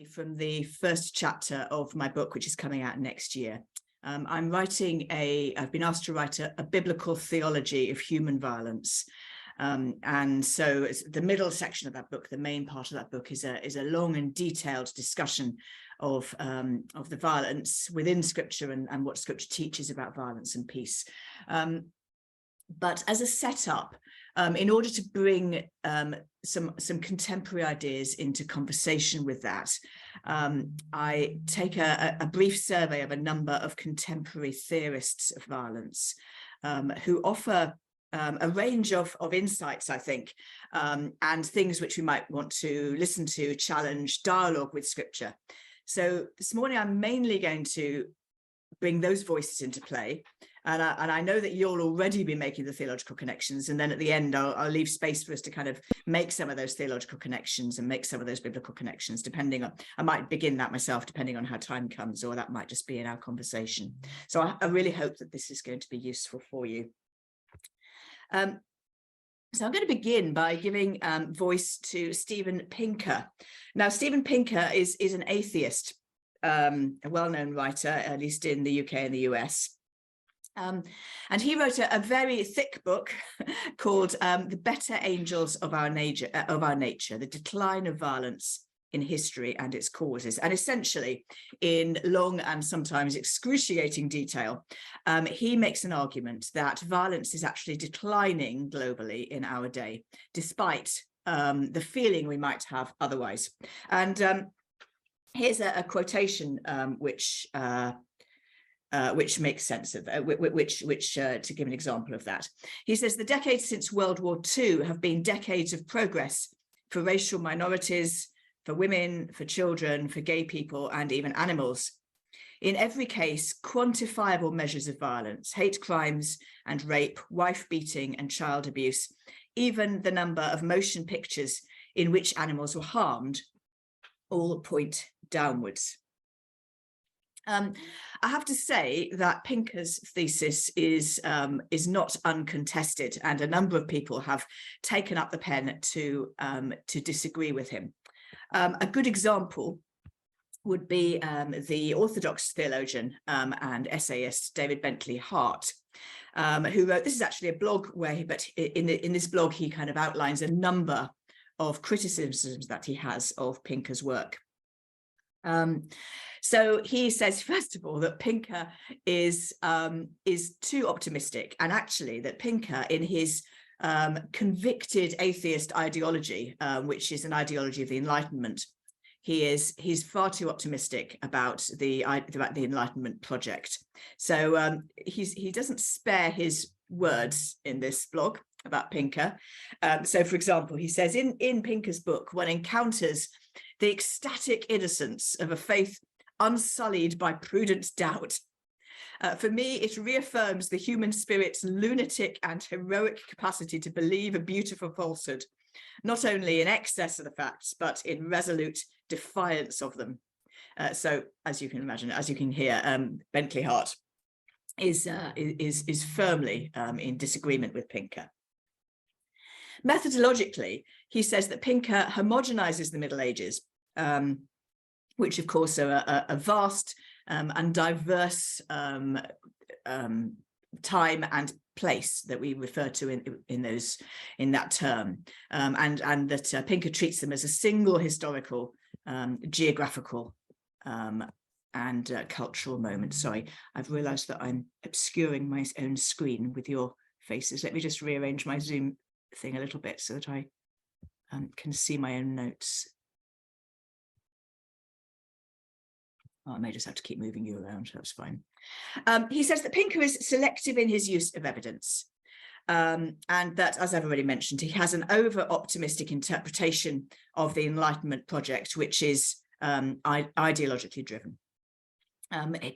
from the first chapter of my book, which is coming out next year. I've been asked to write a biblical theology of human violence. And so it's the middle section of that book, the main part of that book is a long and detailed discussion of the violence within Scripture and what Scripture teaches about violence and peace. But as a setup, in order to bring some contemporary ideas into conversation with that, I take a brief survey of a number of contemporary theorists of violence who offer a range of insights, I think, and things which we might want to listen to, challenge, dialogue with Scripture. So this morning, I'm mainly going to bring those voices into play. And I know that you'll already be making the theological connections. And then at the end, I'll leave space for us to kind of make some of those theological connections and make some of those biblical connections, depending on, I might begin that myself, depending on how time comes, or that might just be in our conversation. So I really hope that this is going to be useful for you. So I'm going to begin by giving voice to Steven Pinker. Now, Steven Pinker is an atheist, a well-known writer, at least in the UK and the US. And he wrote a very thick book called The Better Angels of Our Nature, The Decline of Violence in History and Its Causes. And essentially, in long and sometimes excruciating detail, he makes an argument that violence is actually declining globally in our day, despite the feeling we might have otherwise. And here's a quotation which makes sense of to give an example of that. He says, the decades since World War II have been decades of progress for racial minorities, for women, for children, for gay people, and even animals. In every case, quantifiable measures of violence, hate crimes and rape, wife beating and child abuse, even the number of motion pictures in which animals were harmed, all point downwards. I have to say that Pinker's thesis is not uncontested, and a number of people have taken up the pen to disagree with him. A good example would be the Orthodox theologian and essayist David Bentley Hart, who wrote, this is actually a blog where in this blog he kind of outlines a number of criticisms that he has of Pinker's work. So he says, first of all, that Pinker is too optimistic, and actually that Pinker, in his convicted atheist ideology, which is an ideology of the Enlightenment, he's far too optimistic about the Enlightenment project. So he doesn't spare his words in this blog about Pinker. So, for example, he says in Pinker's book, one encounters the ecstatic innocence of a faith unsullied by prudent doubt. For me, it reaffirms the human spirit's lunatic and heroic capacity to believe a beautiful falsehood, not only in excess of the facts, but in resolute defiance of them. So, as you can imagine, as you can hear, Bentley Hart is firmly in disagreement with Pinker. Methodologically, he says that Pinker homogenizes the Middle Ages, which of course are a vast and diverse time and place that we refer to in that term, and that Pinker treats them as a single historical, geographical, and cultural moment. Sorry, I've realised that I'm obscuring my own screen with your faces. Let me just rearrange my Zoom thing a little bit so that I can see my own notes. Oh, I may just have to keep moving you around, that's fine. He says that Pinker is selective in his use of evidence, and that, as I've already mentioned, he has an over-optimistic interpretation of the Enlightenment project, which is ideologically driven.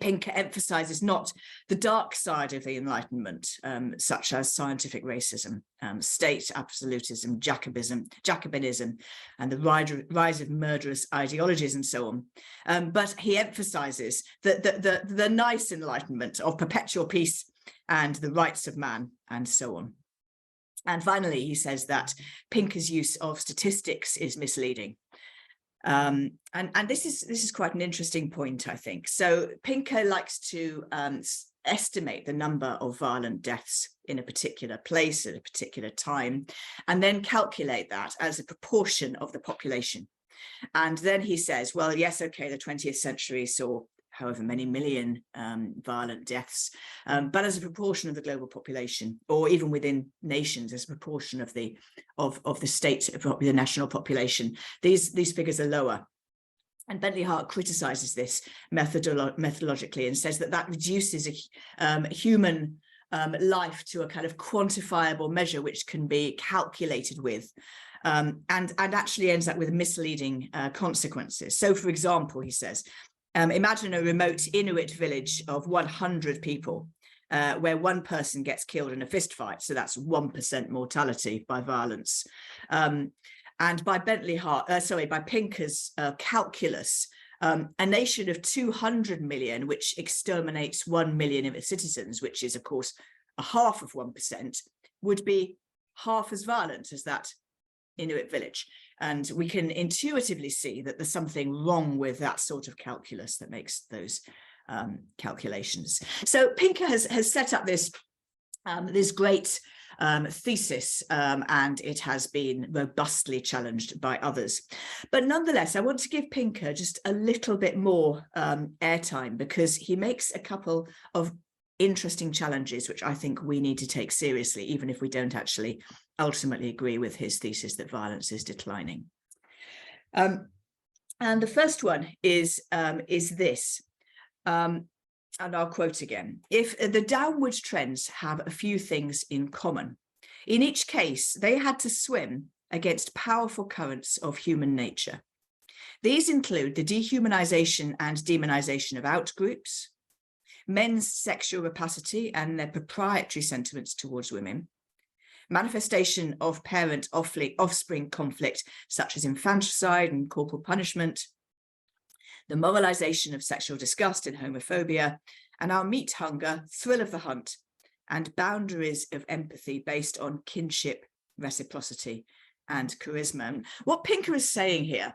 Pinker emphasizes not the dark side of the Enlightenment, such as scientific racism, state absolutism, Jacobinism, and the rise of murderous ideologies and so on. But he emphasizes the nice Enlightenment of perpetual peace and the rights of man and so on. And finally, he says that Pinker's use of statistics is misleading. And this is quite an interesting point, I think. So Paynter likes to estimate the number of violent deaths in a particular place at a particular time, and then calculate that as a proportion of the population. And then he says, well, yes, okay, the 20th century saw however many million violent deaths, but as a proportion of the global population, or even within nations, as a proportion of the state, the national population, these figures are lower. And Bentley Hart criticizes this methodologically and says that reduces a human life to a kind of quantifiable measure which can be calculated with, and actually ends up with misleading consequences. So, for example, he says, imagine a remote Inuit village of 100 people where one person gets killed in a fist fight. So that's 1% mortality by violence. And by by Paynter's calculus, a nation of 200 million, which exterminates 1 million of its citizens, which is, of course, a half of 1%, would be half as violent as that Inuit village. And we can intuitively see that there's something wrong with that sort of calculus that makes those calculations. So Paynter has set up this great thesis, and it has been robustly challenged by others. But nonetheless, I want to give Paynter just a little bit more airtime, because he makes a couple of interesting challenges which I think we need to take seriously, even if we don't actually ultimately agree with his thesis that violence is declining. And the first one is this. And I'll quote again: if the downward trends have a few things in common, in each case, they had to swim against powerful currents of human nature. These include the dehumanization and demonization of outgroups, men's sexual rapacity and their proprietary sentiments towards women, manifestation of parent-offspring conflict, such as infanticide and corporal punishment, the moralization of sexual disgust and homophobia, and our meat hunger, thrill of the hunt, and boundaries of empathy based on kinship, reciprocity, and charisma. And what Paynter is saying here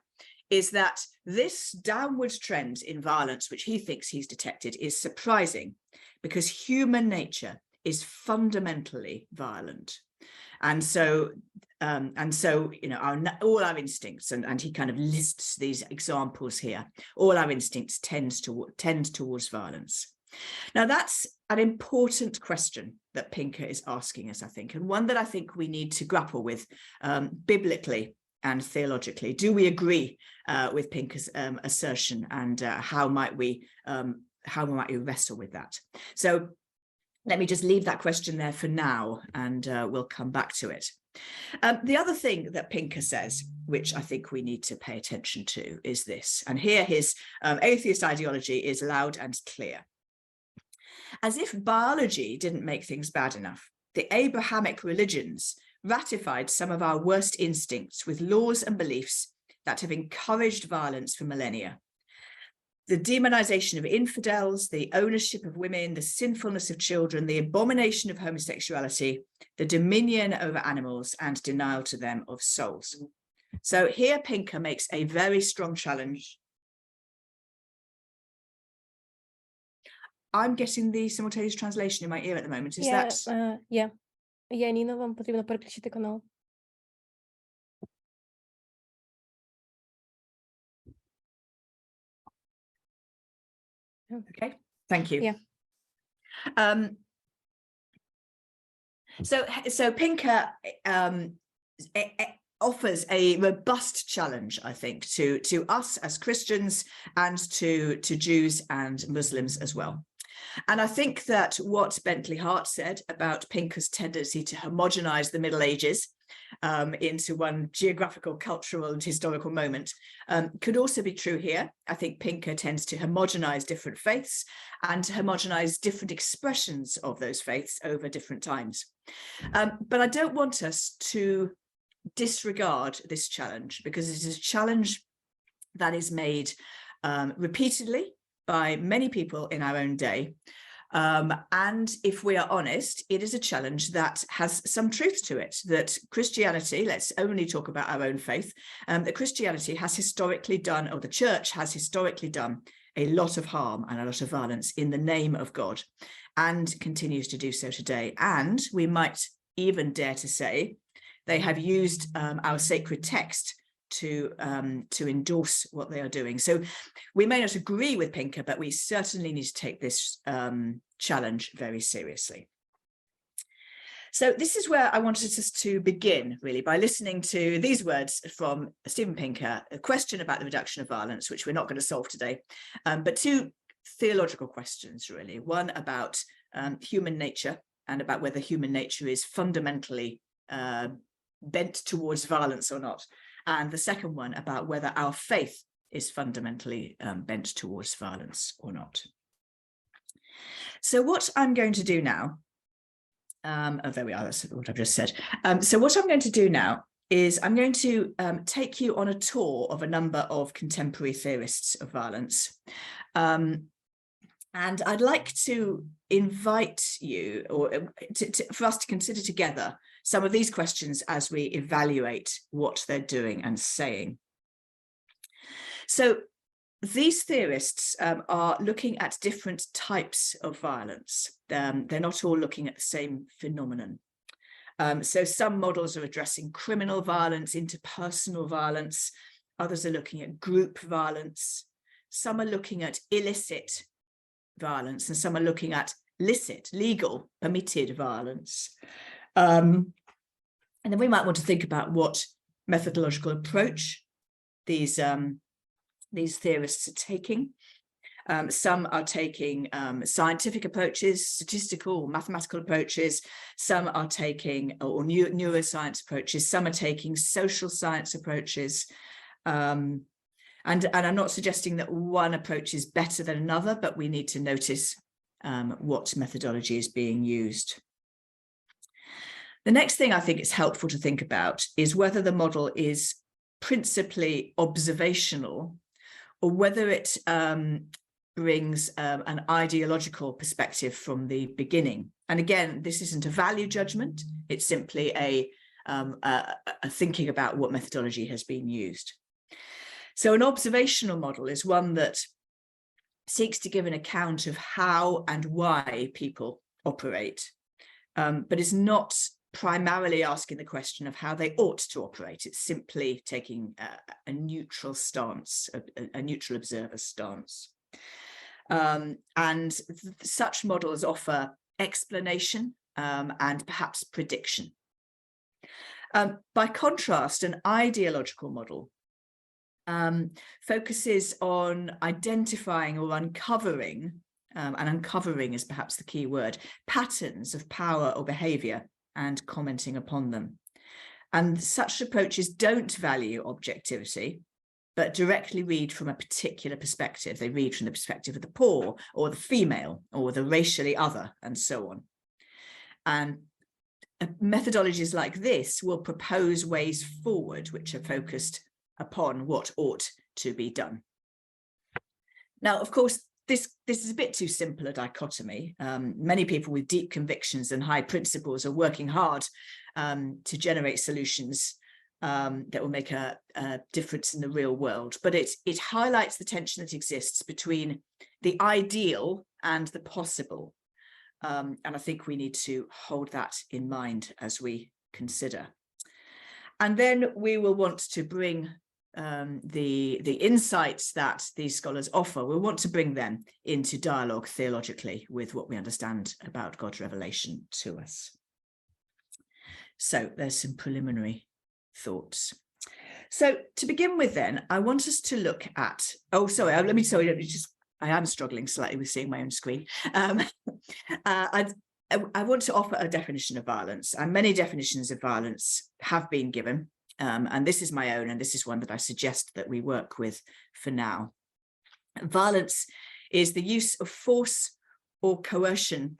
is that this downward trend in violence, which he thinks he's detected, is surprising, because human nature is fundamentally violent. And so, you know, all our instincts, and he kind of lists these examples here, all our instincts tend towards violence. Now, that's an important question that Paynter is asking us, I think, and one that I think we need to grapple with biblically and theologically. Do we agree with Paynter's assertion, and how might we wrestle with that? So let me just leave that question there for now, and we'll come back to it. The other thing that Paynter says, which I think we need to pay attention to, is this. And here his atheist ideology is loud and clear. As if biology didn't make things bad enough, the Abrahamic religions ratified some of our worst instincts with laws and beliefs that have encouraged violence for millennia. The demonization of infidels, the ownership of women, the sinfulness of children, the abomination of homosexuality, the dominion over animals, and denial to them of souls. So here Paynter makes a very strong challenge. I'm getting the simultaneous translation in my ear at the moment. Is that? Yeah. Яніна, вам потрібно переключити канал. Okay, thank you. Yeah. So Paynter offers a robust challenge, I think, to us as Christians and to Jews and Muslims as well. And I think that what Bentley Hart said about Paynter's tendency to homogenize the Middle Ages into one geographical, cultural, and historical moment could also be true here. I think Paynter tends to homogenize different faiths and to homogenize different expressions of those faiths over different times. But I don't want us to disregard this challenge, because it is a challenge that is made repeatedly by many people in our own day, And if we are honest, it is a challenge that has some truth to it, that Christianity, let's only talk about our own faith, that Christianity has historically done, or the church has historically done, a lot of harm and a lot of violence in the name of God, and continues to do so today. And we might even dare to say they have used our sacred text to endorse what they are doing. So we may not agree with Paynter, but we certainly need to take this challenge very seriously. So this is where I wanted us to begin, really, by listening to these words from Steven Paynter, a question about the reduction of violence, which we're not going to solve today, but two theological questions, really. One about human nature and about whether human nature is fundamentally bent towards violence or not. And the second one about whether our faith is fundamentally bent towards violence or not. So what I'm going to do now, oh, there we are, that's what I've just said. So what I'm going to do now is I'm going to take you on a tour of a number of contemporary theorists of violence. And I'd like to invite you, or for us to consider together some of these questions as we evaluate what they're doing and saying. So these theorists are looking at different types of violence. They're not all looking at the same phenomenon. So some models are addressing criminal violence, interpersonal violence. Others are looking at group violence. Some are looking at illicit violence, and some are looking at licit, legal, permitted violence. And then we might want to think about what methodological approach these theorists are taking. Some are taking scientific approaches, statistical, mathematical approaches. Some are taking neuroscience approaches. Some are taking social science approaches. And I'm not suggesting that one approach is better than another, but we need to notice what methodology is being used. The next thing I think it's helpful to think about is whether the model is principally observational, or whether it brings an ideological perspective from the beginning. And again, this isn't a value judgment, it's simply a thinking about what methodology has been used. So an observational model is one that seeks to give an account of how and why people operate, but is not primarily asking the question of how they ought to operate. It's simply taking a neutral stance, a neutral observer stance. And such models offer explanation and perhaps prediction. By contrast, an ideological model focuses on identifying or uncovering, and uncovering is perhaps the key word, patterns of power or behaviour, and commenting upon them. And such approaches don't value objectivity, but directly read from a particular perspective. They read from the perspective of the poor, or the female, or the racially other, and so on. And methodologies like this will propose ways forward which are focused upon what ought to be done. Now, of course, this is a bit too simple a dichotomy. Many people with deep convictions and high principles are working hard to generate solutions that will make a difference in the real world. But it highlights the tension that exists between the ideal and the possible. And I think we need to hold that in mind as we consider. And then we will want to bring the insights that these scholars offer, we want to bring them into dialogue theologically with what we understand about God's revelation to us. So there's some preliminary thoughts. So to begin with then, I want us to look at, I am struggling slightly with seeing my own screen. I want to offer a definition of violence, and many definitions of violence have been given. And this is my own, and this is one that I suggest that we work with for now. Violence is the use of force or coercion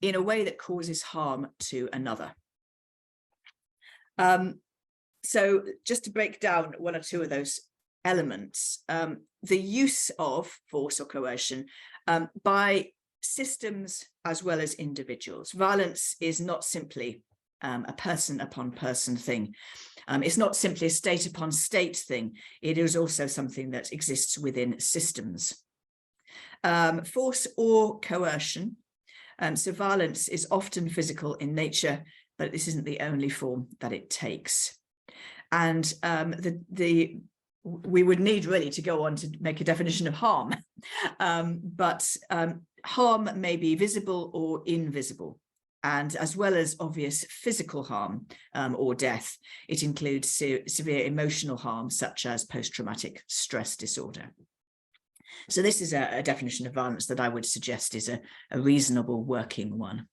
in a way that causes harm to another. So just to break down one or two of those elements, the use of force or coercion by systems as well as individuals. Violence is not simply a person upon person thing. It's not simply a state upon state thing. It is also something that exists within systems. Force or coercion. So violence is often physical in nature, but this isn't the only form that it takes. And we would need really to go on to make a definition of harm, but harm may be visible or invisible. And as well as obvious physical harm or death, it includes severe emotional harm, such as post-traumatic stress disorder. So this is a definition of violence that I would suggest is a reasonable working one.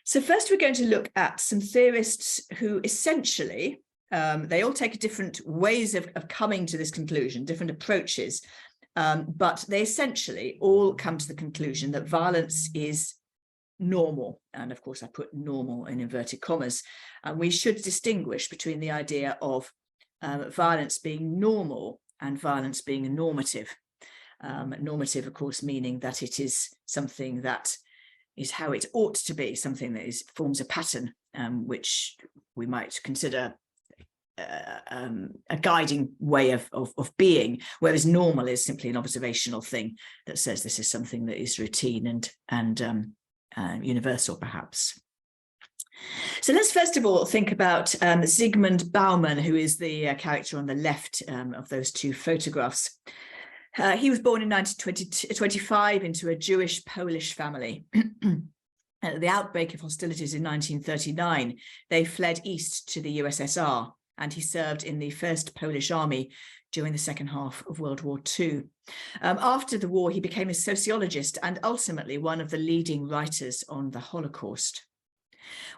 So first, we're going to look at some theorists who essentially, they all take different ways of coming to this conclusion, different approaches, but they essentially all come to the conclusion that violence is normal. And of course, I put normal in inverted commas. And we should distinguish between the idea of violence being normal and violence being normative. Normative, of course, meaning that it is something that is how it ought to be, something that forms a pattern, which we might consider a guiding way of being, whereas normal is simply an observational thing that says this is something that is routine and universal, perhaps. So let's first of all think about Zygmunt Bauman, who is the character on the left of those two photographs. He was born in 1925 into a Jewish Polish family. At the outbreak of hostilities in 1939, they fled east to the USSR, and he served in the 1st Polish Army during the second half of World War II. After the war, he became a sociologist and ultimately one of the leading writers on the Holocaust.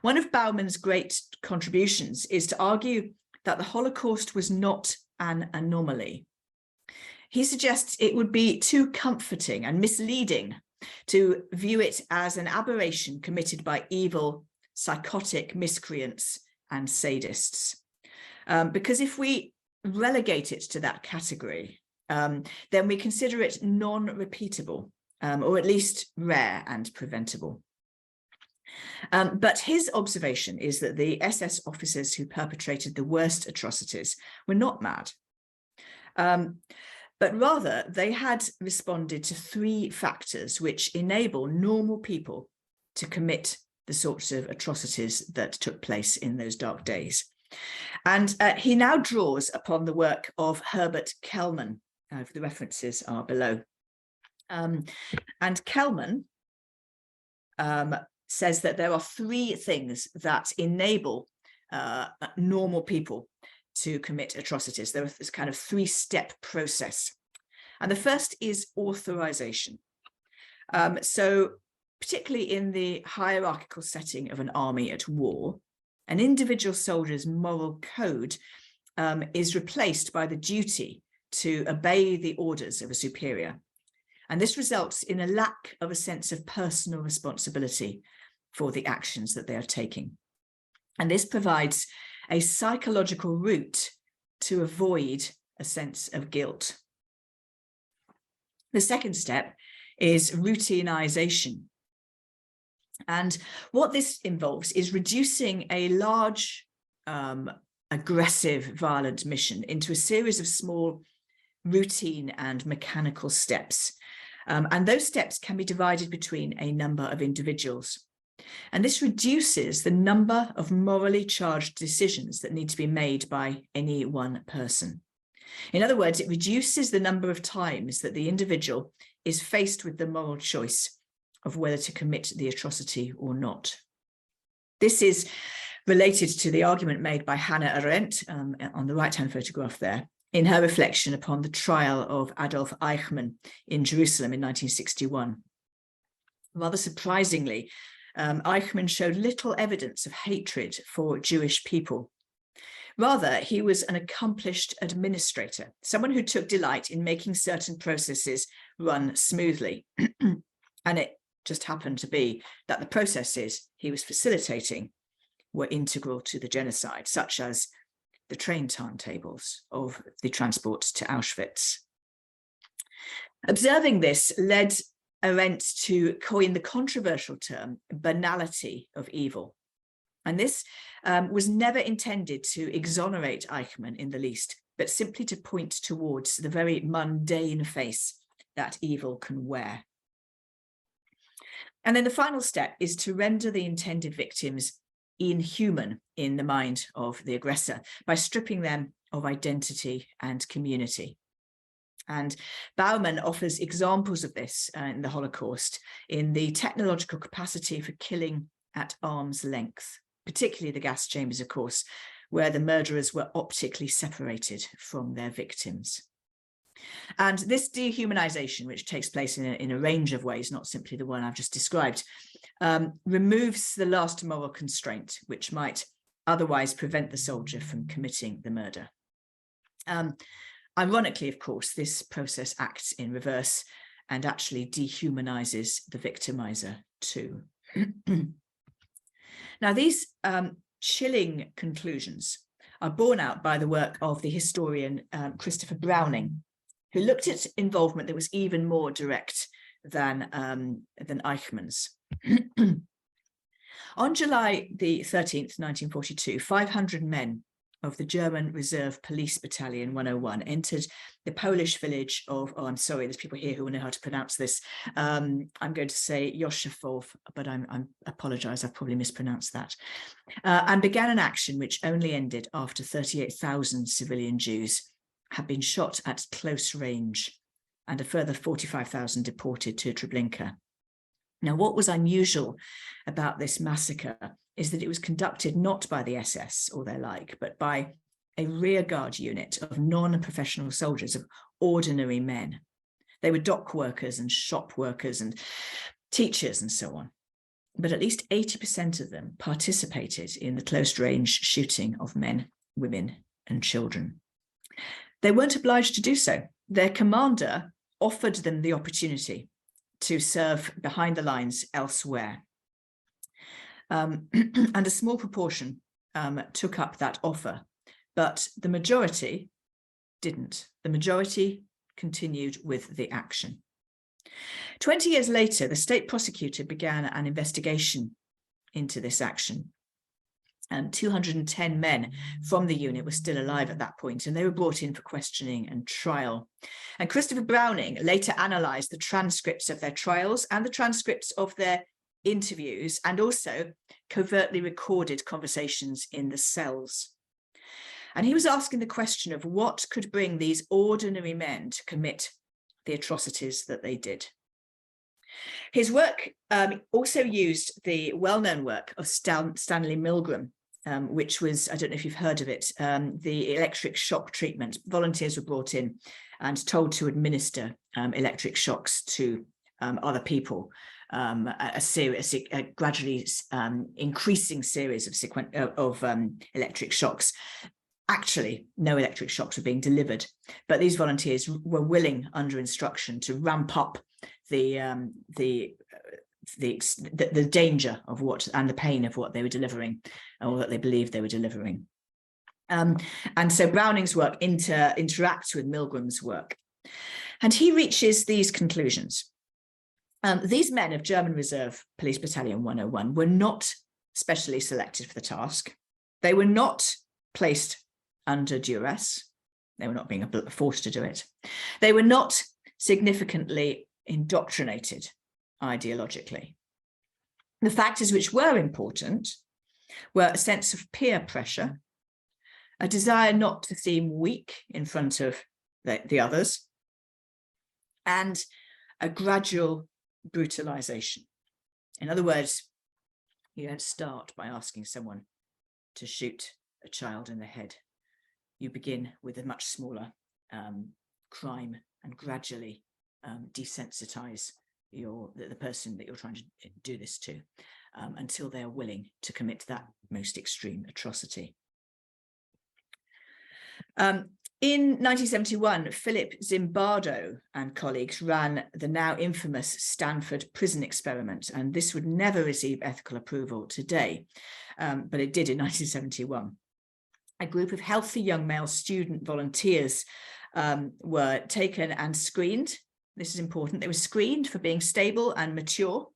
One of Bauman's great contributions is to argue that the Holocaust was not an anomaly. He suggests it would be too comforting and misleading to view it as an aberration committed by evil, psychotic miscreants and sadists. Because if we relegate it to that category, then we consider it non-repeatable, or at least rare and preventable. But his observation is that the SS officers who perpetrated the worst atrocities were not mad, but rather they had responded to 3 factors which enable normal people to commit the sorts of atrocities that took place in those dark days. And he now draws upon the work of Herbert Kellman. The references are below. And Kellman says that there are 3 things that enable normal people to commit atrocities. There is this kind of 3-step process. And the first is authorization. So particularly in the hierarchical setting of an army at war, an individual soldier's moral code is replaced by the duty to obey the orders of a superior. And this results in a lack of a sense of personal responsibility for the actions that they are taking. And this provides a psychological route to avoid a sense of guilt. The second step is routinization. And what this involves is reducing a large, aggressive, violent mission into a series of small, routine and mechanical steps. And those steps can be divided between a number of individuals. And this reduces the number of morally charged decisions that need to be made by any one person. In other words, it reduces the number of times that the individual is faced with the moral choice of whether to commit the atrocity or not. This is related to the argument made by Hannah Arendt on the right-hand photograph there, in her reflection upon the trial of Adolf Eichmann in Jerusalem in 1961. Rather surprisingly, Eichmann showed little evidence of hatred for Jewish people. Rather, he was an accomplished administrator, someone who took delight in making certain processes run smoothly. And it just happened to be that the processes he was facilitating were integral to the genocide, such as the train timetables of the transport to Auschwitz. Observing this led Arendt to coin the controversial term banality of evil. And this was never intended to exonerate Eichmann in the least, but simply to point towards the very mundane face that evil can wear. And then the final step is to render the intended victims inhuman in the mind of the aggressor by stripping them of identity and community. And Bauman offers examples of this in the Holocaust in the technological capacity for killing at arm's length, particularly the gas chambers, of course, where the murderers were optically separated from their victims. And this dehumanization, which takes place in a range of ways, not simply the one I've just described, removes the last moral constraint, which might otherwise prevent the soldier from committing the murder. Ironically, of course, this process acts in reverse and actually dehumanizes the victimizer too. Now, these chilling conclusions are borne out by the work of the historian Christopher Browning, who looked at involvement that was even more direct than Eichmann's. On July the 13th, 1942, 500 men of the German Reserve Police Battalion 101 entered the Polish village of, oh, I'm sorry, there's people here who will know how to pronounce this. I'm going to say Joszewów, but I apologize, I've probably mispronounced that, and began an action which only ended after 38,000 civilian Jews had been shot at close range and a further 45,000 deported to Treblinka. Now, what was unusual about this massacre is that it was conducted not by the SS or their like, but by a rearguard unit of non-professional soldiers, of ordinary men. They were dock workers and shop workers and teachers and so on. But at least 80% of them participated in the close-range shooting of men, women, and children. They weren't obliged to do so. Their commander offered them the opportunity to serve behind the lines elsewhere. And a small proportion took up that offer, but the majority didn't. The majority continued with the action. 20 years later, the state prosecutor began an investigation into this action. 210 men from the unit were still alive at that point, and they were brought in for questioning and trial. And Christopher Browning later analysed the transcripts of their trials and the transcripts of their interviews, and also covertly recorded conversations in the cells. And he was asking the question of what could bring these ordinary men to commit the atrocities that they did. His work also used the well-known work of Stanley Milgram, which was, I don't know if you've heard of it, the electric shock treatment. Volunteers were brought in and told to administer electric shocks to other people, a gradually increasing series of electric shocks. Actually, no electric shocks were being delivered, but these volunteers were willing, under instruction, to ramp up the danger of what and the pain of what they were delivering, or that they believed they were delivering. And so Browning's work interacts with Milgram's work, and he reaches these conclusions. These men of German Reserve Police Battalion 101 were not specially selected for the task. They were not placed under duress. They were not being forced to do it. They were not significantly indoctrinated ideologically. The factors which were important were a sense of peer pressure, a desire not to seem weak in front of the others, and a gradual brutalization. In other words, you don't start by asking someone to shoot a child in the head. You begin with a much smaller crime and gradually desensitize the person that you're trying to do this to until they are willing to commit that most extreme atrocity. In 1971, Philip Zimbardo and colleagues ran the now infamous Stanford prison experiment, and this would never receive ethical approval today, but it did in 1971. A group of healthy young male student volunteers were taken and screened this is important, they were screened for being stable and mature,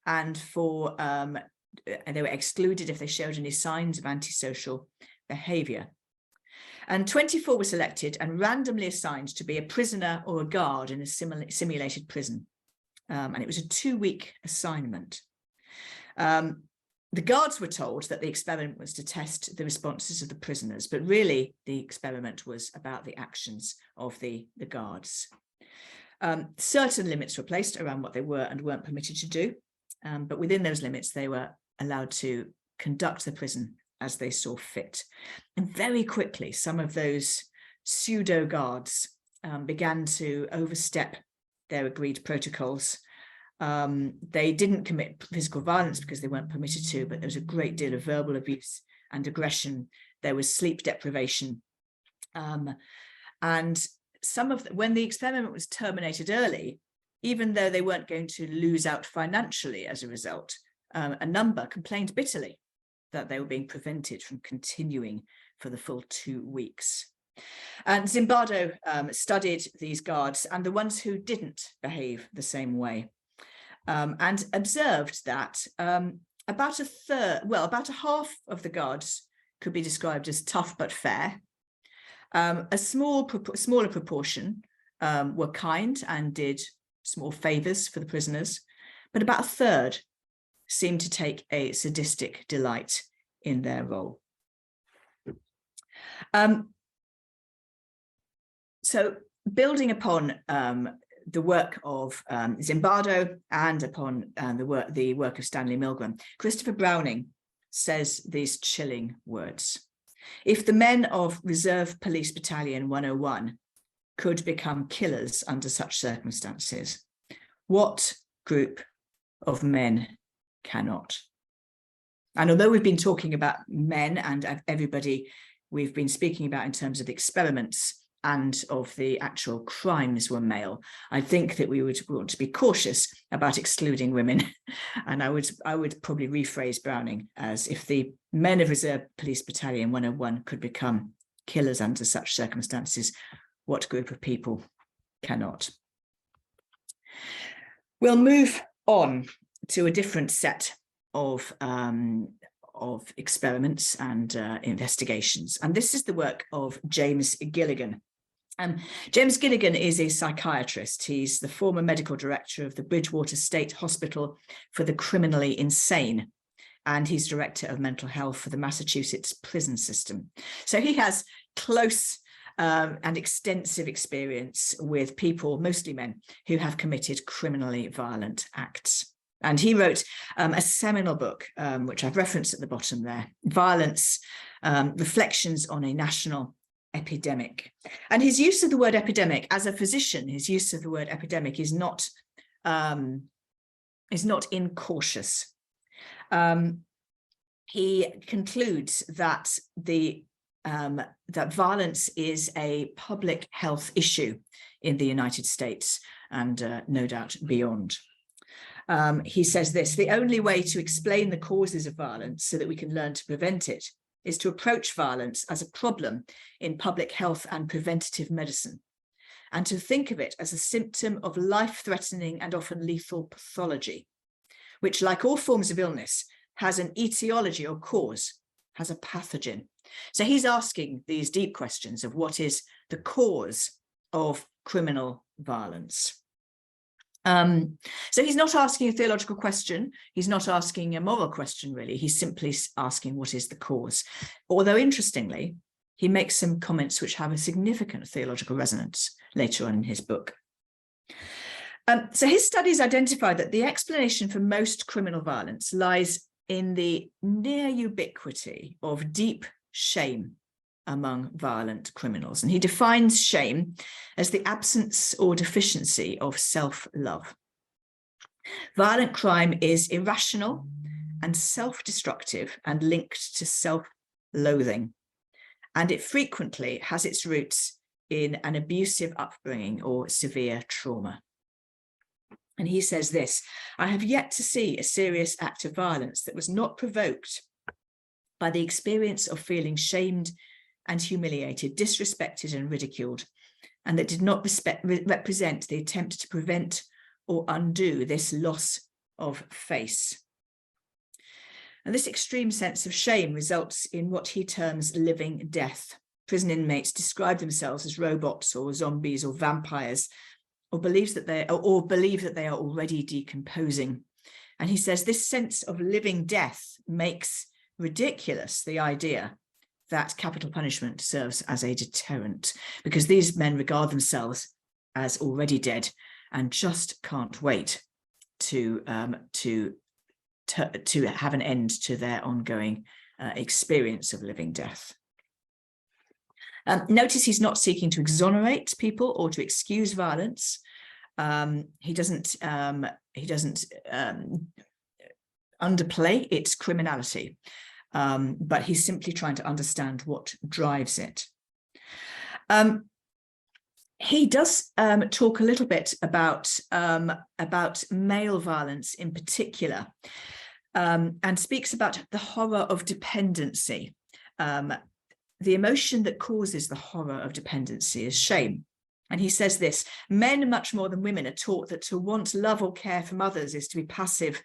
and for they were excluded if they showed any signs of antisocial behaviour. And 24 were selected and randomly assigned to be a prisoner or a guard in a simulated prison. And it was a 2-week assignment. The guards were told that the experiment was to test the responses of the prisoners, but really the experiment was about the actions of the guards. Certain limits were placed around what they were and weren't permitted to do, but within those limits they were allowed to conduct the prison as they saw fit. And very quickly, some of those pseudo guards began to overstep their agreed protocols. They didn't commit physical violence because they weren't permitted to, but there was a great deal of verbal abuse and aggression. There was sleep deprivation. And when the experiment was terminated early, even though they weren't going to lose out financially as a result, a number complained bitterly that they were being prevented from continuing for the full 2 weeks. And Zimbardo studied these guards and the ones who didn't behave the same way, and observed that about a half of the guards could be described as tough but fair. A smaller proportion were kind and did small favours for the prisoners, but about a third seemed to take a sadistic delight in their role. So building upon the work of Zimbardo and upon the work of Stanley Milgram, Christopher Browning says these chilling words. If the men of Reserve Police Battalion 101 could become killers under such circumstances, what group of men cannot? And although we've been talking about men and everybody we've been speaking about in terms of the experiments and of the actual crimes were male, I think that we would want to be cautious about excluding women. And I would probably rephrase Browning as, if the men of Reserve Police Battalion 101 could become killers under such circumstances, what group of people cannot? We'll move on to a different set of experiments and investigations. And this is the work of James Gilligan. James Gilligan is a psychiatrist. He's the former medical director of the Bridgewater State Hospital for the Criminally Insane, and he's director of mental health for the Massachusetts prison system. So he has close and extensive experience with people, mostly men, who have committed criminally violent acts. And he wrote a seminal book, which I've referenced at the bottom there, Violence, Reflections on a National Epidemic. And his use of the word epidemic, as a physician, his use of the word epidemic is not incautious. He concludes that that violence is a public health issue in the United States and no doubt beyond. He says this: the only way to explain the causes of violence so that we can learn to prevent it is to approach violence as a problem in public health and preventative medicine, and to think of it as a symptom of life-threatening and often lethal pathology, which, like all forms of illness, has an etiology or cause, has a pathogen. So he's asking these deep questions of what is the cause of criminal violence. So he's not asking a theological question. He's not asking a moral question, really. He's simply asking what is the cause. Although, interestingly, he makes some comments which have a significant theological resonance later on in his book. So his studies identify that the explanation for most criminal violence lies in the near ubiquity of deep shame among violent criminals. And he defines shame as the absence or deficiency of self-love. Violent crime is irrational and self-destructive and linked to self-loathing. And it frequently has its roots in an abusive upbringing or severe trauma. And he says this: I have yet to see a serious act of violence that was not provoked by the experience of feeling shamed and humiliated, disrespected and ridiculed, and that did not represent the attempt to prevent or undo this loss of face. And this extreme sense of shame results in what he terms living death. Prison inmates describe themselves as robots or zombies or vampires, or believe that they are already decomposing. And he says this sense of living death makes ridiculous the idea that capital punishment serves as a deterrent, because these men regard themselves as already dead and just can't wait to have an end to their ongoing experience of living death. Notice he's not seeking to exonerate people or to excuse violence. He doesn't underplay its criminality, but he's simply trying to understand what drives it. He does talk a little bit about male violence in particular, and speaks about the horror of dependency. The emotion that causes the horror of dependency is shame. And he says this: men, much more than women, are taught that to want love or care from others is to be passive,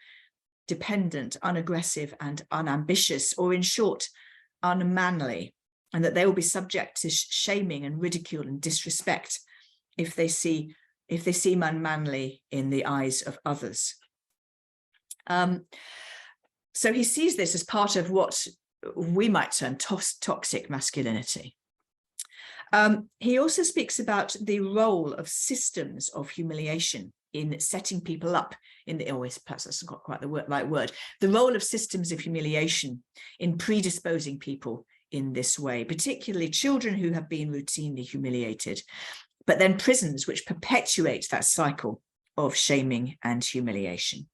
dependent, unaggressive, and unambitious, or in short, unmanly, and that they will be subject to shaming and ridicule and disrespect if they seem unmanly in the eyes of others. So he sees this as part of what we might term toxic masculinity. He also speaks about the role of systems of humiliation in setting people up perhaps that's not quite the right word, the role of systems of humiliation in predisposing people in this way, particularly children who have been routinely humiliated, but then prisons which perpetuate that cycle of shaming and humiliation.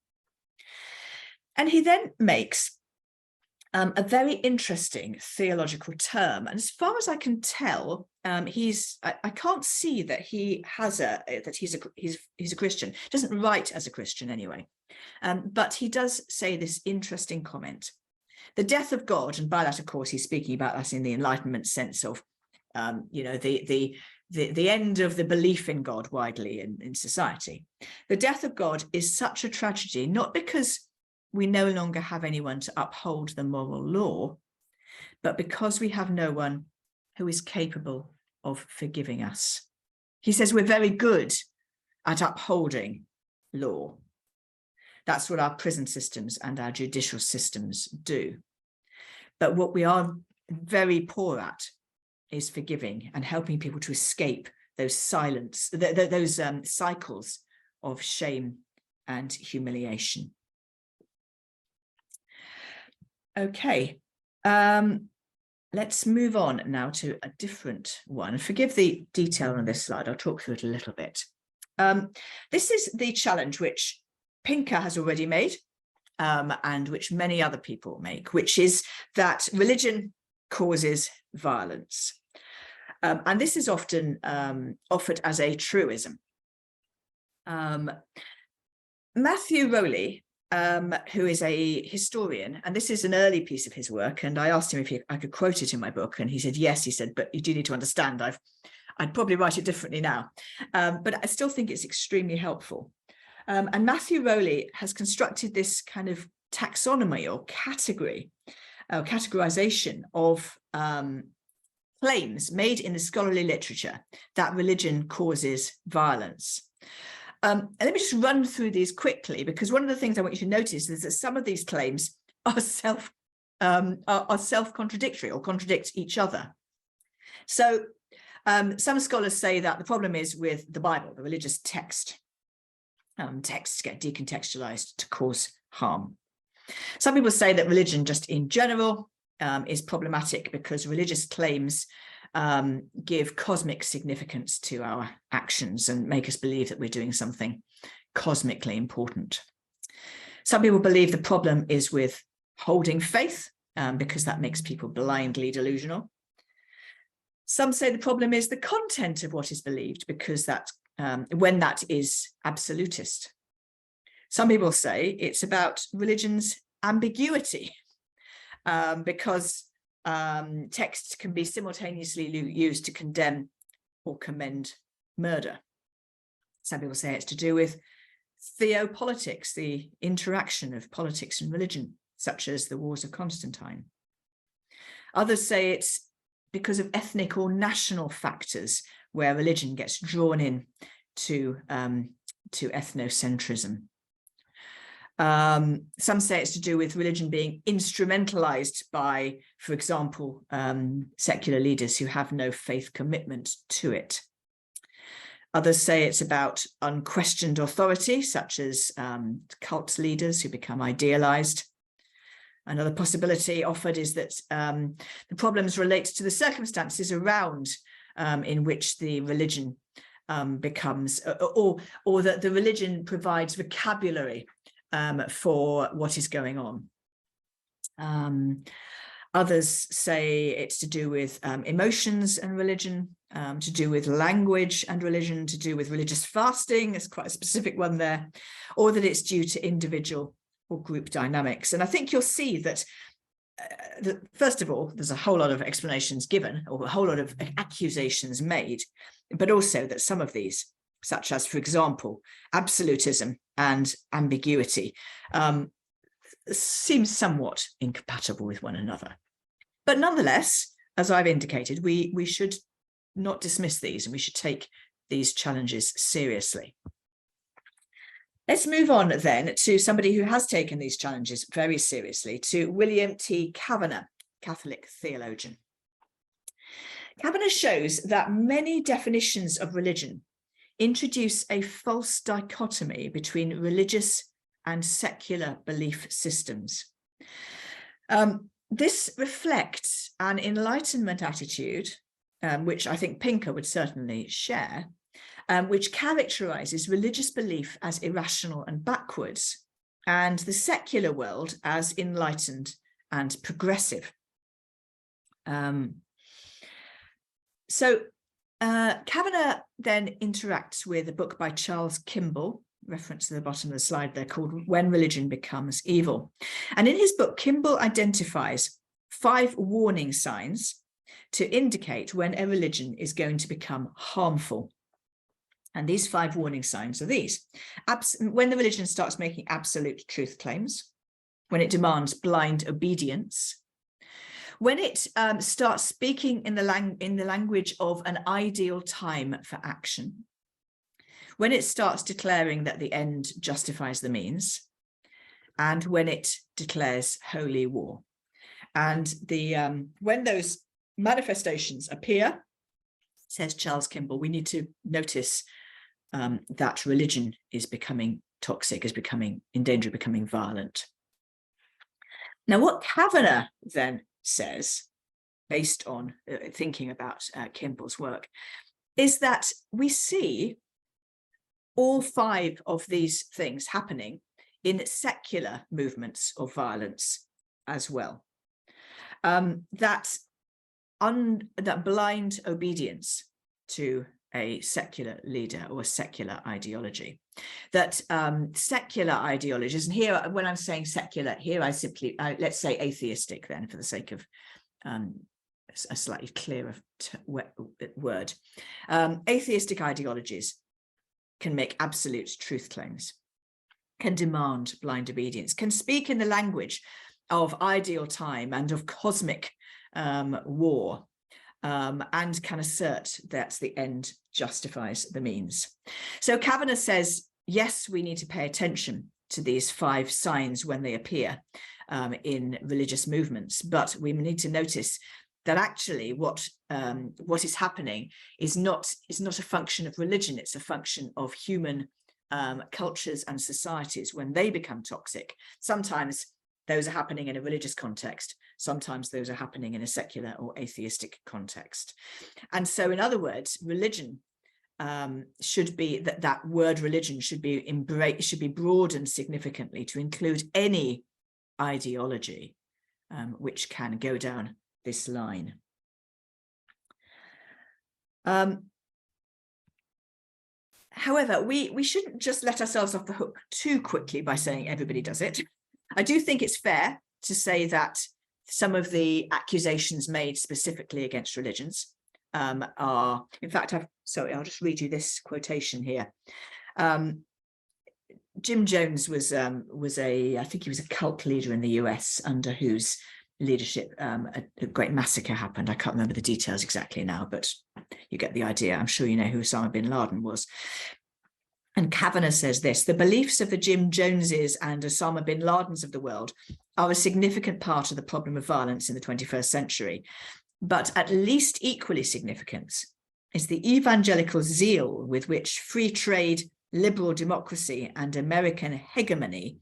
And he then makes a very interesting theological term, and as far as I can tell, I can't see that he's a Christian. He doesn't write as a Christian anyway, but he does say this interesting comment: the death of God, and by that, of course, he's speaking about that in the Enlightenment sense of, the end of the belief in God widely in society. The death of God is such a tragedy, not because we no longer have anyone to uphold the moral law, but because we have no one who is capable of forgiving us. He says we're very good at upholding law. That's what our prison systems and our judicial systems do. But what we are very poor at is forgiving and helping people to escape those cycles of shame and humiliation. Okay, let's move on now to a different one. Forgive the detail on this slide. I'll talk through it a little bit. This is the challenge which Pinker has already made, and which many other people make, which is that religion causes violence. And this is often offered as a truism. Matthew Rowley, who is a historian, and this is an early piece of his work, and I asked him if I could quote it in my book, and he said yes. He said, but you do need to understand, I'd probably write it differently now, but I still think it's extremely helpful. And Matthew Rowley has constructed this kind of taxonomy or categorization of claims made in the scholarly literature that religion causes violence. And let me just run through these quickly, because one of the things I want you to notice is that some of these claims are self-contradictory or contradict each other. So some scholars say that the problem is with the Bible, the religious text. Texts get decontextualized to cause harm. Some people say that religion just in general is problematic because religious claims give cosmic significance to our actions and make us believe that we're doing something cosmically important. Some people believe the problem is with holding faith because that makes people blindly delusional. Some say the problem is the content of what is believed because that when that is absolutist. Some people say it's about religion's ambiguity because texts can be simultaneously used to condemn or commend murder. Some people say it's to do with theopolitics, the interaction of politics and religion, such as the Wars of Constantine. Others say it's because of ethnic or national factors where religion gets drawn in to ethnocentrism. Some say it's to do with religion being instrumentalized by, for example, secular leaders who have no faith commitment to it. Others say it's about unquestioned authority, such as cult leaders who become idealized. Another possibility offered is that the problems relate to the circumstances around in which the religion becomes, or that the religion provides vocabulary for what is going on. Others say it's to do with emotions and religion, to do with language and religion, to do with religious fasting, there's quite a specific one there, or that it's due to individual or group dynamics. And I think you'll see that, first of all, there's a whole lot of explanations given, or a whole lot of accusations made, but also that some of these, such as, for example, absolutism and ambiguity, seem somewhat incompatible with one another. But nonetheless, as I've indicated, we should not dismiss these, and we should take these challenges seriously. Let's move on then to somebody who has taken these challenges very seriously, to William T. Kavanagh, Catholic theologian. Kavanagh shows that many definitions of religion introduce a false dichotomy between religious and secular belief systems. This reflects an Enlightenment attitude, which I think Pinker would certainly share, which characterizes religious belief as irrational and backwards, and the secular world as enlightened and progressive. So Kavanagh then interacts with a book by Charles Kimball, reference to the bottom of the slide there, called When Religion Becomes Evil. And in his book, Kimball identifies 5 warning signs to indicate when a religion is going to become harmful. And these 5 warning signs are these: when the religion starts making absolute truth claims, when it demands blind obedience, when it starts speaking in the language of an ideal time for action, when it starts declaring that the end justifies the means, and when it declares holy war. And when those manifestations appear, says Charles Kimball, we need to notice that religion is becoming toxic, is becoming in danger of becoming violent. Now, what Kavanagh then says, based on thinking about Kimball's work, is that we see all 5 of these things happening in secular movements of violence as well. That blind obedience to a secular leader or a secular ideology, that secular ideologies, and here when I'm saying secular, here I simply, let's say atheistic then, for the sake of a slightly clearer word. Atheistic ideologies can make absolute truth claims, can demand blind obedience, can speak in the language of ideal time and of cosmic war, and can assert that the end justifies the means. So Kavanagh says, yes, we need to pay attention to these 5 signs when they appear in religious movements, but we need to notice that actually what is happening is not a function of religion, it's a function of human cultures and societies when they become toxic. Sometimes those are happening in a religious context, sometimes those are happening in a secular or atheistic context. And so, in other words, religion should be, that word religion should be broadened significantly to include any ideology which can go down this line. However, we shouldn't just let ourselves off the hook too quickly by saying everybody does it. I do think it's fair to say that some of the accusations made specifically against religions are, in fact, I'll just read you this quotation here. Jim Jones was I think he was a cult leader in the US under whose leadership a great massacre happened. I can't remember the details exactly now, but you get the idea. I'm sure you know who Osama bin Laden was. And Kavanagh says this: the beliefs of the Jim Joneses and Osama bin Ladens of the world are a significant part of the problem of violence in the 21st century. But at least equally significant is the evangelical zeal with which free trade, liberal democracy, and American hegemony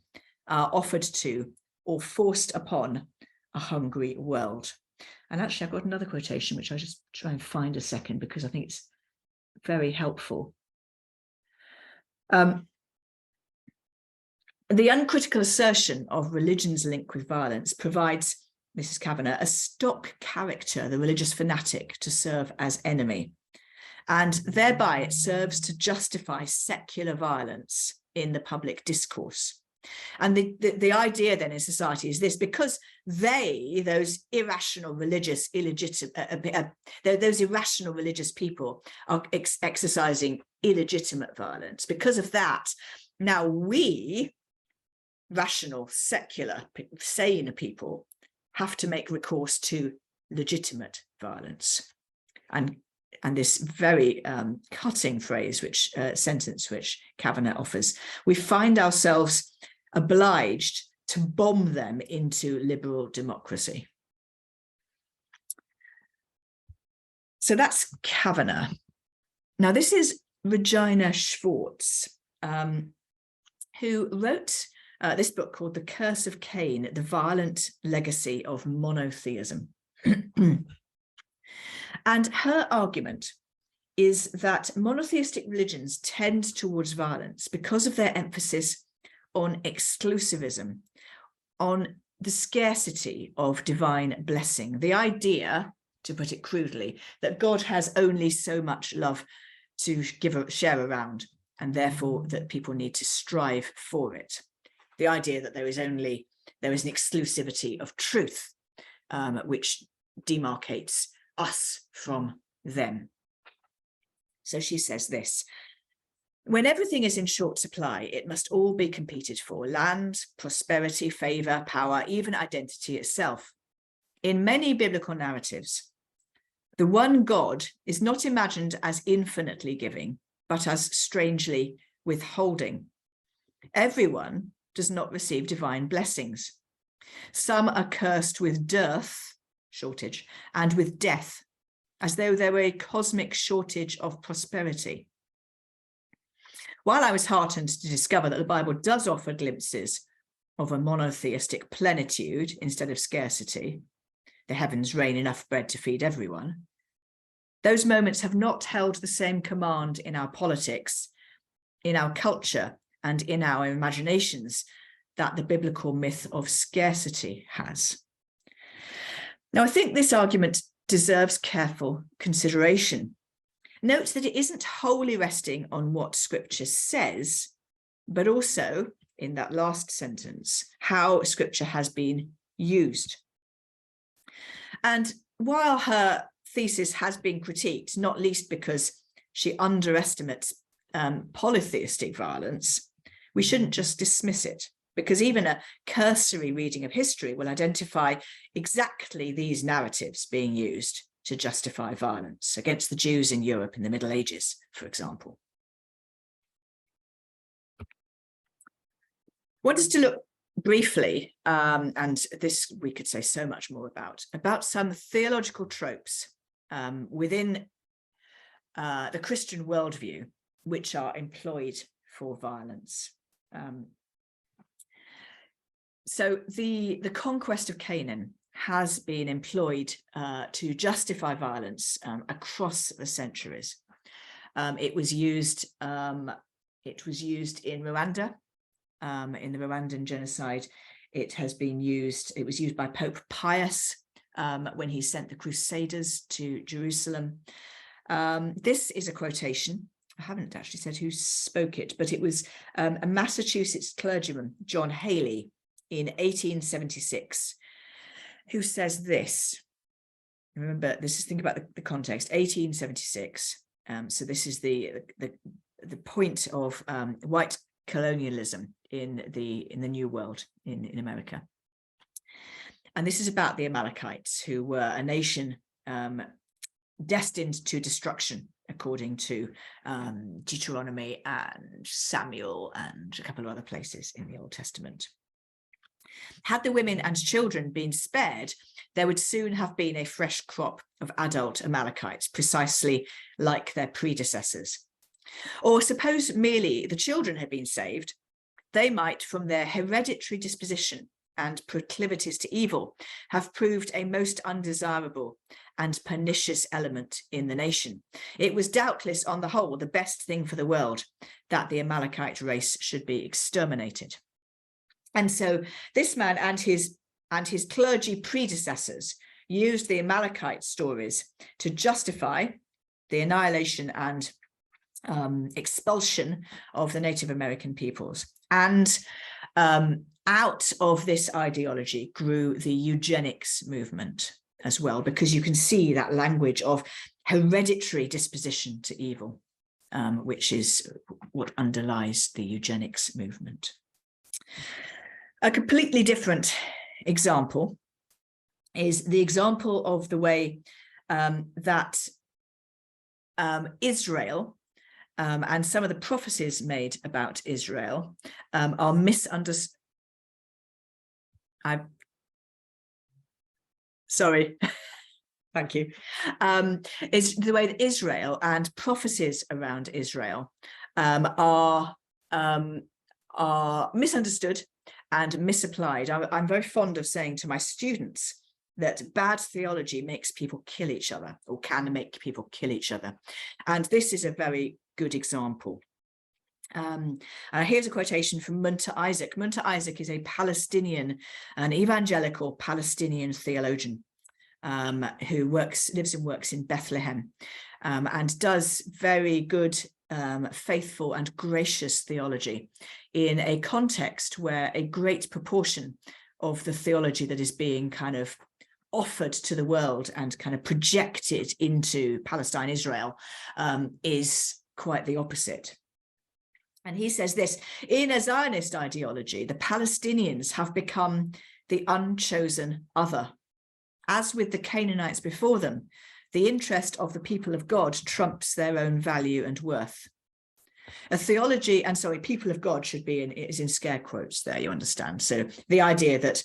are offered to or forced upon a hungry world. And actually, I've got another quotation, which I'll just try and find a second, because I think it's very helpful. The uncritical assertion of religion's link with violence provides, Mrs. Kavanagh, a stock character, the religious fanatic, to serve as enemy. And thereby it serves to justify secular violence in the public discourse. And the idea then in society is this: because those irrational religious, those irrational religious people are exercising illegitimate violence, because of that, now we, rational, secular, sane people, have to make recourse to legitimate violence. And this very cutting phrase, sentence which Kavanagh offers, we find ourselves obliged to bomb them into liberal democracy. So that's Kavanagh. Now, this is Regina Schwartz, who wrote this book called The Curse of Cain, The Violent Legacy of Monotheism. And her argument is that monotheistic religions tend towards violence because of their emphasis on exclusivism, on the scarcity of divine blessing, the idea, to put it crudely, that God has only so much love to share around, and therefore that people need to strive for it. The idea that there is an exclusivity of truth, which demarcates us from them. So she says this: when everything is in short supply, it must all be competed for: land, prosperity, favor, power, even identity itself. In many biblical narratives, the one God is not imagined as infinitely giving, but as strangely withholding. Everyone does not receive divine blessings. Some are cursed with dearth, shortage, and with death, as though there were a cosmic shortage of prosperity. While I was heartened to discover that the Bible does offer glimpses of a monotheistic plenitude instead of scarcity, the heavens rain enough bread to feed everyone, those moments have not held the same command in our politics, in our culture, and in our imaginations that the biblical myth of scarcity has. Now, I think this argument deserves careful consideration. Note that it isn't wholly resting on what Scripture says, but also, in that last sentence, how Scripture has been used. And while her thesis has been critiqued, not least because she underestimates polytheistic violence, we shouldn't just dismiss it, because even a cursory reading of history will identify exactly these narratives being used to justify violence against the Jews in Europe in the Middle Ages, for example. I want us to look briefly, and this we could say so much more about some theological tropes within the Christian worldview, which are employed for violence. So the conquest of Canaan has been employed to justify violence across the centuries. It was used in Rwanda, in the Rwandan genocide. It was used by Pope Pius when he sent the Crusaders to Jerusalem. This is a quotation. I haven't actually said who spoke it, but it was a Massachusetts clergyman, John Haley, in 1876, who says this: remember, think about the context, 1876. So this is the point of white colonialism in the New World in America. And this is about the Amalekites, who were a nation destined to destruction, according to Deuteronomy and Samuel and a couple of other places in the Old Testament. Had the women and children been spared, there would soon have been a fresh crop of adult Amalekites, precisely like their predecessors. Or suppose merely the children had been saved, they might, from their hereditary disposition and proclivities to evil, have proved a most undesirable and pernicious element in the nation. It was doubtless, on the whole, the best thing for the world that the Amalekite race should be exterminated. And so this man and his clergy predecessors used the Amalekite stories to justify the annihilation and expulsion of the Native American peoples. And out of this ideology grew the eugenics movement as well, because you can see that language of hereditary disposition to evil, which is what underlies the eugenics movement. A completely different example is the example of the way that Israel and some of the prophecies made about Israel are misunderstood. Sorry, thank you. It's the way that Israel and prophecies around Israel are misunderstood and misapplied. I'm very fond of saying to my students that bad theology makes people kill each other, or can make people kill each other. And this is a very good example. Here's a quotation from Munter Isaac. Munter Isaac is a Palestinian, an evangelical Palestinian theologian who lives and works in Bethlehem and does very good, faithful and gracious theology in a context where a great proportion of the theology that is being kind of offered to the world and kind of projected into Palestine, Israel, is quite the opposite. And he says this: in a Zionist ideology, the Palestinians have become the unchosen other. As with the Canaanites before them, the interest of the people of God trumps their own value and worth. A theology, and sorry, people of God should be is in scare quotes there, you understand. So the idea that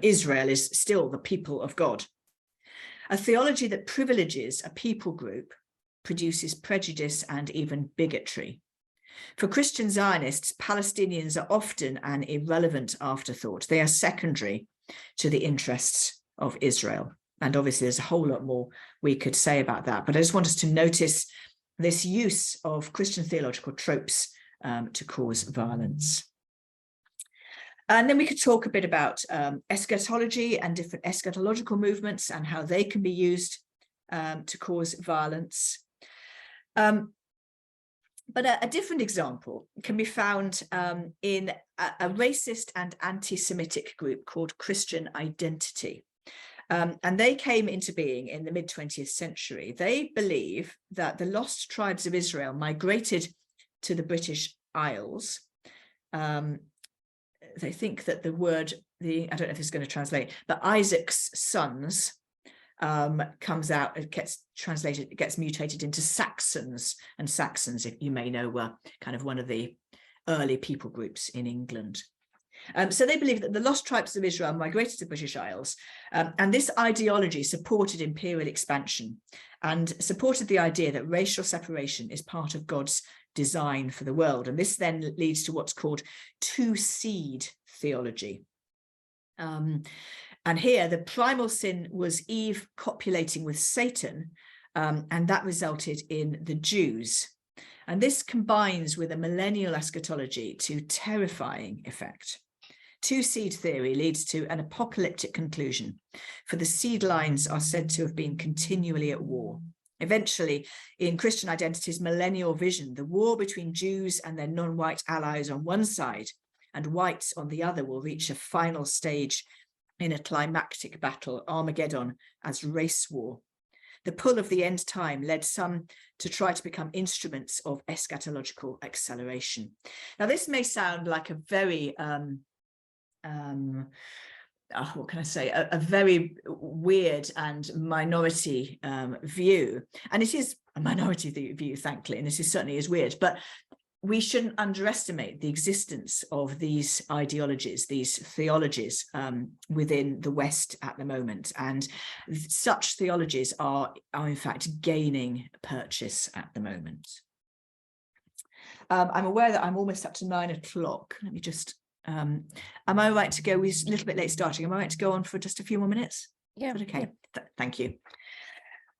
Israel is still the people of God. A theology that privileges a people group produces prejudice and even bigotry. For Christian Zionists, Palestinians are often an irrelevant afterthought. They are secondary to the interests of Israel. And obviously there's a whole lot more we could say about that. But I just want us to notice this use of Christian theological tropes to cause violence. And then we could talk a bit about eschatology and different eschatological movements and how they can be used to cause violence. But a different example can be found in a racist and anti-Semitic group called Christian Identity. And they came into being in the mid-20th century. They believe that the lost tribes of Israel migrated to the British Isles. They think that the word, I don't know if this is going to translate, but Isaac's sons comes out, it gets translated, it gets mutated into Saxons, and Saxons, if you may know, were kind of one of the early people groups in England. So they believe that the lost tribes of Israel migrated to the British Isles, and this ideology supported imperial expansion and supported the idea that racial separation is part of God's design for the world. And this then leads to what's called two-seed theology. And here the primal sin was Eve copulating with Satan, and that resulted in the Jews. And this combines with a millennial eschatology to terrifying effect. Two-seed theory leads to an apocalyptic conclusion, for the seed lines are said to have been continually at war. Eventually, in Christian Identity's millennial vision, the war between Jews and their non-white allies on one side and whites on the other will reach a final stage in a climactic battle, Armageddon, as race war the pull of the end time led some to try to become instruments of eschatological acceleration. Now, this may sound like a very, what can I say, a very weird and minority view. And it is a minority view, thankfully, and this certainly is weird, but we shouldn't underestimate the existence of these ideologies, these theologies within the West at the moment. And such theologies are in fact gaining purchase at the moment. I'm aware that I'm almost up to 9 o'clock. Let me just, am I right to go? We're a little bit late starting. Am I right to go on for just a few more minutes? Yeah. Okay, thank you.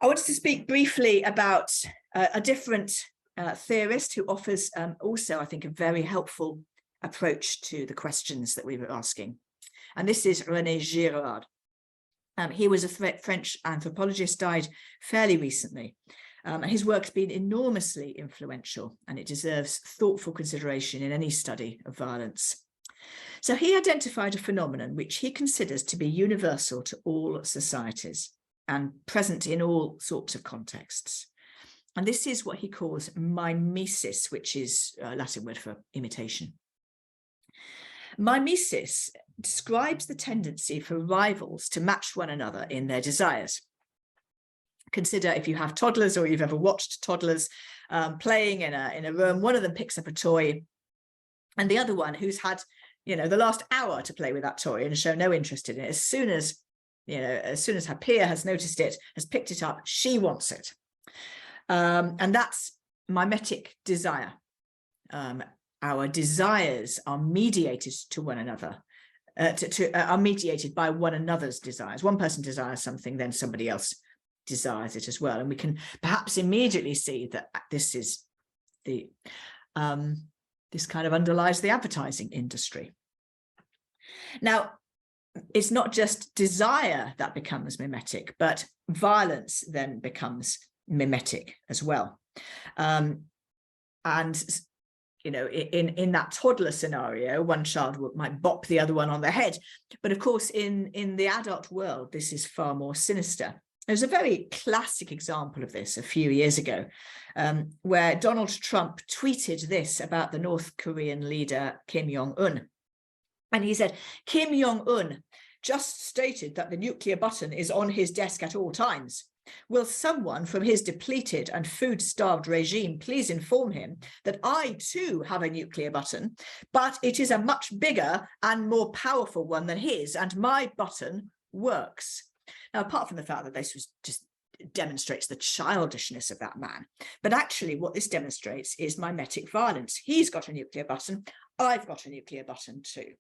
I wanted to speak briefly about a different theorist who offers also, I think, a very helpful approach to the questions that we were asking. And this is René Girard. He was a French anthropologist, died fairly recently. And his work's been enormously influential, and it deserves thoughtful consideration in any study of violence. So he identified a phenomenon which he considers to be universal to all societies and present in all sorts of contexts. And this is what he calls mimesis, which is a Latin word for imitation. Mimesis describes the tendency for rivals to match one another in their desires. Consider if you have toddlers, or you've ever watched toddlers playing in a room, one of them picks up a toy and the other one, who's had, the last hour to play with that toy and show no interest in it, as soon as her peer has noticed it, has picked it up, she wants it. And that's mimetic desire. Our desires are mediated to one another, are mediated by one another's desires. One person desires something, then somebody else desires it as well. And we can perhaps immediately see that this is the this kind of underlies the advertising industry. Now, it's not just desire that becomes mimetic, but violence then becomes mimetic as well. And in that toddler scenario, one child might bop the other one on the head, but of course in the adult world this is far more sinister. There's a very classic example of this a few years ago, where Donald Trump tweeted this about the North Korean leader Kim Jong-un. And he said, Kim Jong-un just stated that the nuclear button is on his desk at all times. Will someone from his depleted and food-starved regime please inform him that I too have a nuclear button, but it is a much bigger and more powerful one than his, and my button works. Now, apart from the fact that this was just demonstrates the childishness of that man, but actually what this demonstrates is mimetic violence. He's got a nuclear button, I've got a nuclear button too.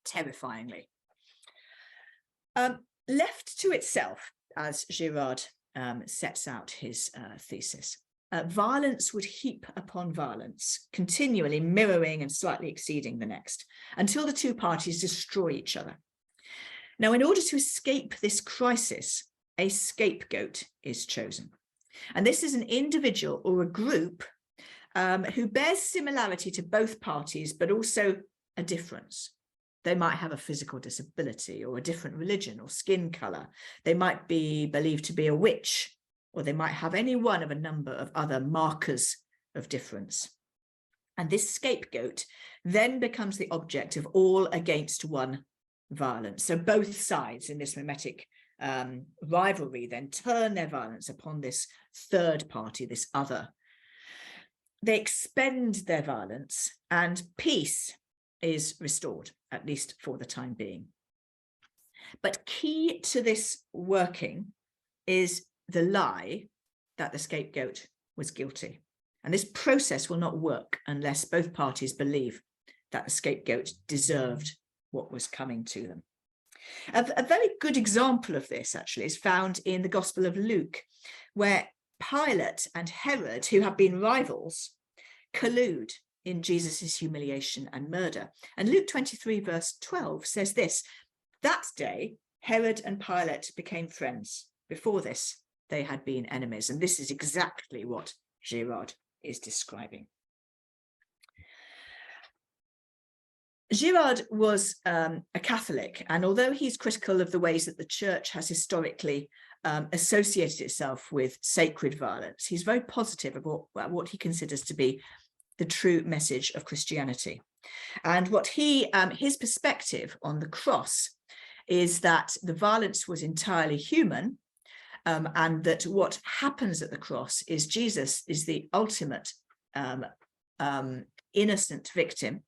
Terrifyingly. Left to itself, as Girard sets out his thesis, violence would heap upon violence, continually mirroring and slightly exceeding the next, until the two parties destroy each other. Now, in order to escape this crisis, a scapegoat is chosen. And this is an individual or a group who bears similarity to both parties, but also a difference. They might have a physical disability or a different religion or skin color. They might be believed to be a witch, or they might have any one of a number of other markers of difference. And this scapegoat then becomes the object of all against one violence. So both sides in this mimetic rivalry then turn their violence upon this third party, this other. They expend their violence and peace is restored, at least for the time being. But key to this working is the lie that the scapegoat was guilty. And this process will not work unless both parties believe that the scapegoat deserved what was coming to them. A very good example of this actually is found in the Gospel of Luke, where Pilate and Herod, who have been rivals, collude in Jesus's humiliation and murder. And Luke 23 verse 12 says this: that day Herod and Pilate became friends. Before this they had been enemies. And this is exactly what Girard is describing. Girard was a Catholic, and although he's critical of the ways that the church has historically associated itself with sacred violence. He's very positive about what he considers to be the true message of Christianity. And what his perspective on the cross is that the violence was entirely human, and that what happens at the cross is Jesus is the ultimate innocent victim,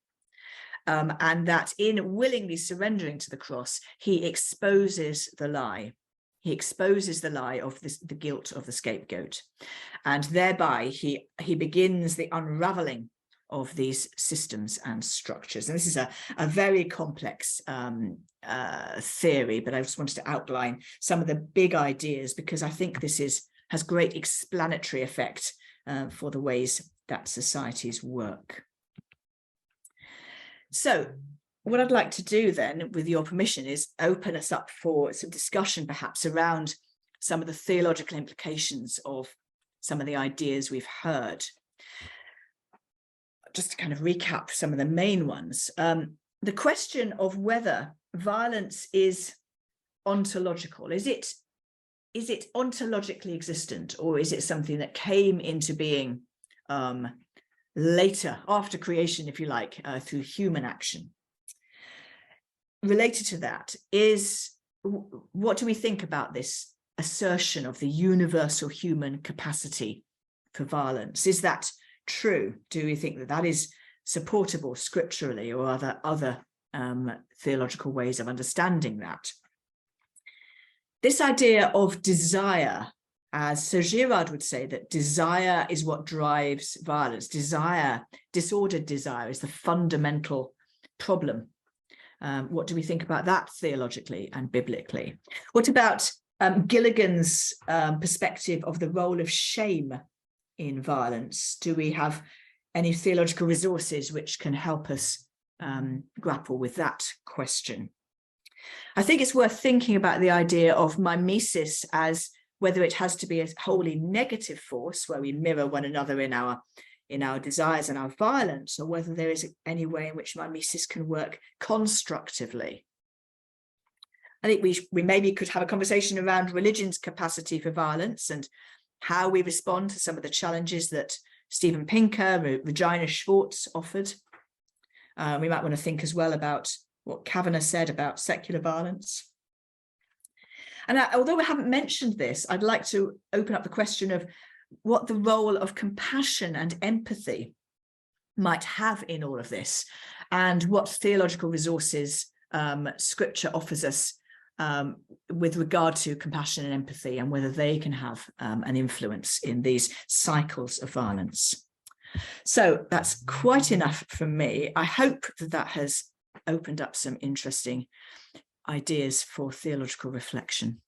and that in willingly surrendering to the cross, he exposes the lie. He exposes the lie of the guilt of the scapegoat, and thereby he begins the unraveling of these systems and structures. And this is a very complex theory, but I just wanted to outline some of the big ideas, because I think this has great explanatory effect for the ways that societies work. So what I'd like to do then, with your permission, is open us up for some discussion perhaps around some of the theological implications of some of the ideas we've heard. Just to kind of recap some of the main ones. The question of whether violence is ontological, is it ontologically existent, or is it something that came into being later, after creation, if you like, through human action? Related to that is, what do we think about this assertion of the universal human capacity for violence? Is that true? Do we think that that is supportable scripturally, or are there other theological ways of understanding that? This idea of desire, as Sir Girard would say, that desire is what drives violence. Disordered desire is the fundamental problem. What do we think about that theologically and biblically? What about Gilligan's perspective of the role of shame in violence? Do we have any theological resources which can help us grapple with that question? I think it's worth thinking about the idea of mimesis as whether it has to be a wholly negative force where we mirror one another in our desires and our violence, or whether there is any way in which mimesis can work constructively. I think we maybe could have a conversation around religion's capacity for violence and how we respond to some of the challenges that Steven Pinker, Regina Schwartz offered. We might want to think as well about what Kavanagh said about secular violence. And although we haven't mentioned this, I'd like to open up the question of what the role of compassion and empathy might have in all of this, and what theological resources Scripture offers us with regard to compassion and empathy, and whether they can have an influence in these cycles of violence. So that's quite enough from me. I hope that has opened up some interesting ideas for theological reflection.